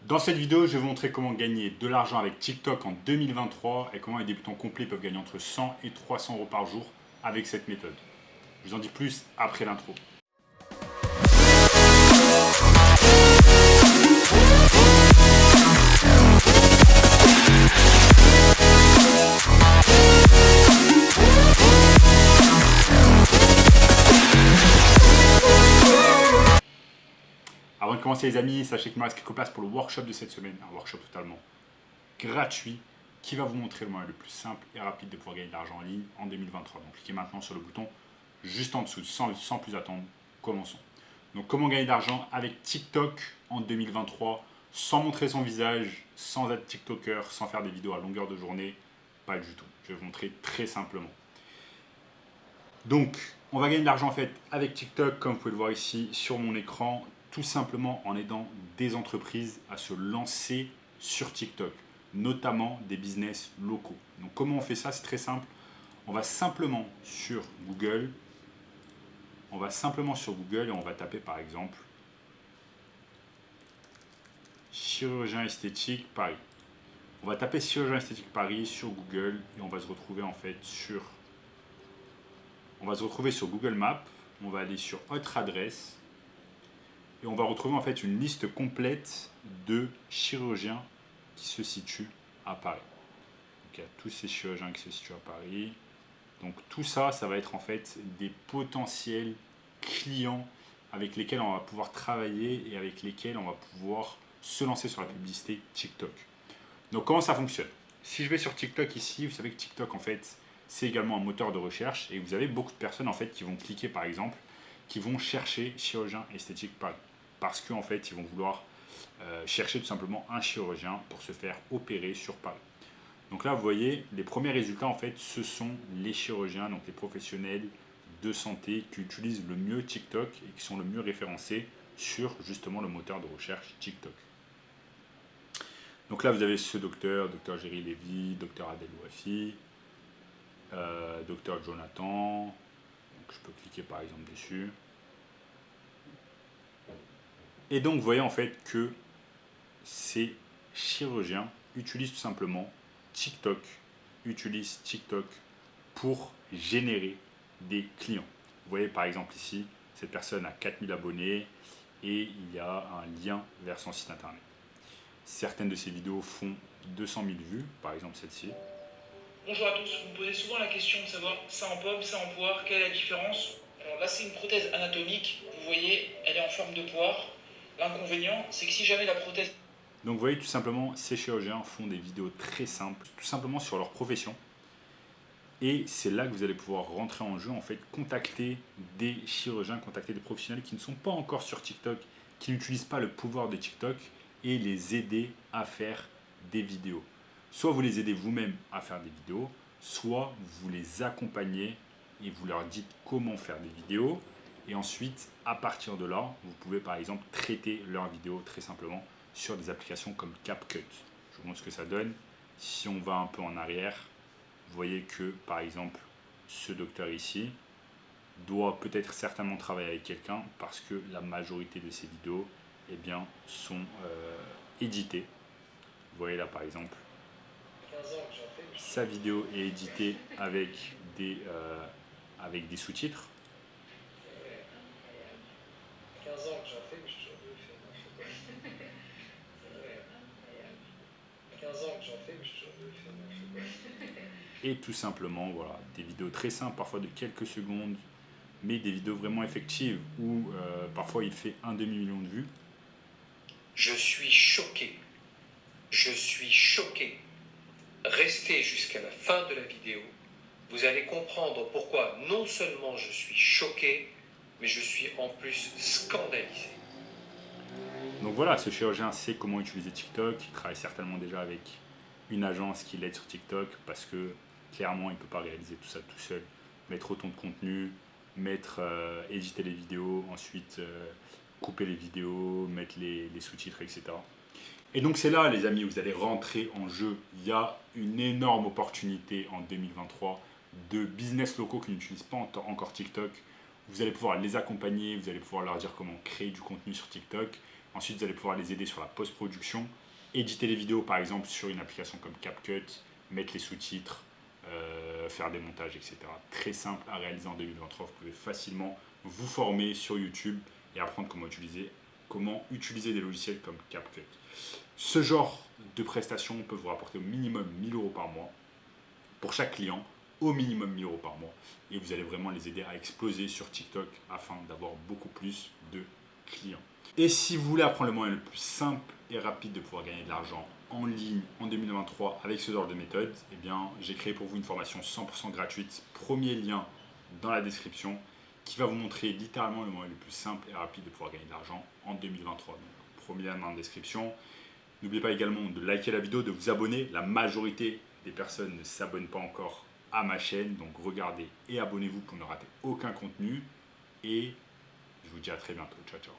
Dans cette vidéo, je vais vous montrer comment gagner de l'argent avec TikTok en 2023 et comment les débutants complets peuvent gagner entre 100 et 300 euros par jour avec cette méthode. Je vous en dis plus après l'intro. Avant de commencer les amis, sachez qu'il me reste quelques places pour le workshop de cette semaine, un workshop totalement gratuit qui va vous montrer le moyen le plus simple et rapide de pouvoir gagner de l'argent en ligne en 2023. Donc cliquez maintenant sur le bouton juste en dessous, sans plus attendre, commençons. Donc comment gagner de l'argent avec TikTok en 2023 sans montrer son visage, sans être TikToker, sans faire des vidéos à longueur de journée, pas du tout. Je vais vous montrer très simplement. Donc on va gagner de l'argent en fait avec TikTok comme vous pouvez le voir ici sur mon écran, tout simplement en aidant des entreprises à se lancer sur TikTok, notamment des business locaux. Donc comment on fait ça? C'est très simple. On va simplement sur Google, et on va taper par exemple chirurgien esthétique Paris. On va taper chirurgien esthétique Paris sur Google et on va se retrouver en fait sur Google Maps. On va aller sur autre adresse et on va retrouver en fait une liste complète de chirurgiens qui se situent à Paris. Donc il y a tous ces chirurgiens qui se situent à Paris. Donc tout ça, ça va être en fait des potentiels clients avec lesquels on va pouvoir travailler et avec lesquels on va pouvoir se lancer sur la publicité TikTok. Donc comment ça fonctionne? Si je vais sur TikTok ici, vous savez que TikTok en fait c'est également un moteur de recherche et vous avez beaucoup de personnes en fait qui vont cliquer par exemple, qui vont chercher chirurgien esthétique Paris parce qu'en fait ils vont vouloir chercher tout simplement un chirurgien pour se faire opérer sur Paris. Donc là vous voyez les premiers résultats en fait ce sont les chirurgiens, donc les professionnels de santé qui utilisent le mieux TikTok et qui sont le mieux référencés sur justement le moteur de recherche TikTok. Donc là vous avez ce docteur Jerry Levy, docteur Adel Ouafi, docteur Jonathan. Donc je peux cliquer par exemple dessus. Et donc vous voyez en fait que ces chirurgiens utilisent tout simplement TikTok, pour générer des clients. Vous voyez par exemple ici, cette personne a 4000 abonnés et il y a un lien vers son site internet. Certaines de ces vidéos font 200 000 vues, par exemple celle-ci. Bonjour à tous, vous me posez souvent la question de savoir ça en pomme, ça en poire, quelle est la différence? Alors là c'est une prothèse anatomique, vous voyez, elle est en forme de poire. L'inconvénient, c'est que si jamais la prothèse... Donc vous voyez tout simplement, ces chirurgiens font des vidéos très simples, tout simplement sur leur profession. Et c'est là que vous allez pouvoir rentrer en jeu, en fait, contacter des chirurgiens, contacter des professionnels qui ne sont pas encore sur TikTok, qui n'utilisent pas le pouvoir de TikTok et les aider à faire des vidéos. Soit vous les aidez vous-même à faire des vidéos, soit vous les accompagnez et vous leur dites comment faire des vidéos. Et ensuite, à partir de là, vous pouvez par exemple traiter leurs vidéos très simplement sur des applications comme CapCut. Je vous montre ce que ça donne. Si on va un peu en arrière, vous voyez que par exemple, ce docteur ici doit peut-être certainement travailler avec quelqu'un parce que la majorité de ses vidéos sont éditées. Vous voyez là par exemple, sa vidéo est éditée avec des sous-titres. 15 ans que j'en fais, mais je suis toujours fait n'importe quoi. 15 ans que j'en fais, mais je suis toujours fait n'importe quoi. Et tout simplement, voilà, des vidéos très simples, parfois de quelques secondes, mais des vidéos vraiment effectives où parfois il fait un demi-million de vues. Je suis choqué. Je suis choqué. Restez jusqu'à la fin de la vidéo. Vous allez comprendre pourquoi non seulement je suis choqué, mais je suis en plus scandalisé. Donc voilà, ce chirurgien sait comment utiliser TikTok, il travaille certainement déjà avec une agence qui l'aide sur TikTok parce que clairement il ne peut pas réaliser tout ça tout seul. Mettre autant de contenu, éditer les vidéos, ensuite couper les vidéos, mettre les sous-titres, etc. Et donc c'est là les amis, vous allez rentrer en jeu. Il y a une énorme opportunité en 2023 de business locaux qui n'utilisent pas encore TikTok. Vous allez pouvoir les accompagner, vous allez pouvoir leur dire comment créer du contenu sur TikTok. Ensuite, vous allez pouvoir les aider sur la post-production, éditer les vidéos par exemple sur une application comme CapCut, mettre les sous-titres, faire des montages, etc. Très simple à réaliser en 2023. Vous pouvez facilement vous former sur YouTube et apprendre comment utiliser des logiciels comme CapCut. Ce genre de prestations peut vous rapporter au minimum 1 000 € par mois pour chaque client, au minimum 1 000 € par mois, et vous allez vraiment les aider à exploser sur TikTok afin d'avoir beaucoup plus de clients. Et si vous voulez apprendre le moyen le plus simple et rapide de pouvoir gagner de l'argent en ligne en 2023 avec ce genre de méthode, eh bien, j'ai créé pour vous une formation 100% gratuite, premier lien dans la description, qui va vous montrer littéralement le moyen le plus simple et rapide de pouvoir gagner de l'argent en 2023. Donc, premier lien dans la description. N'oubliez pas également de liker la vidéo, de vous abonner. La majorité des personnes ne s'abonnent pas encore à ma chaîne, donc regardez et abonnez-vous pour ne rater aucun contenu. Et je vous dis à très bientôt. Ciao, ciao.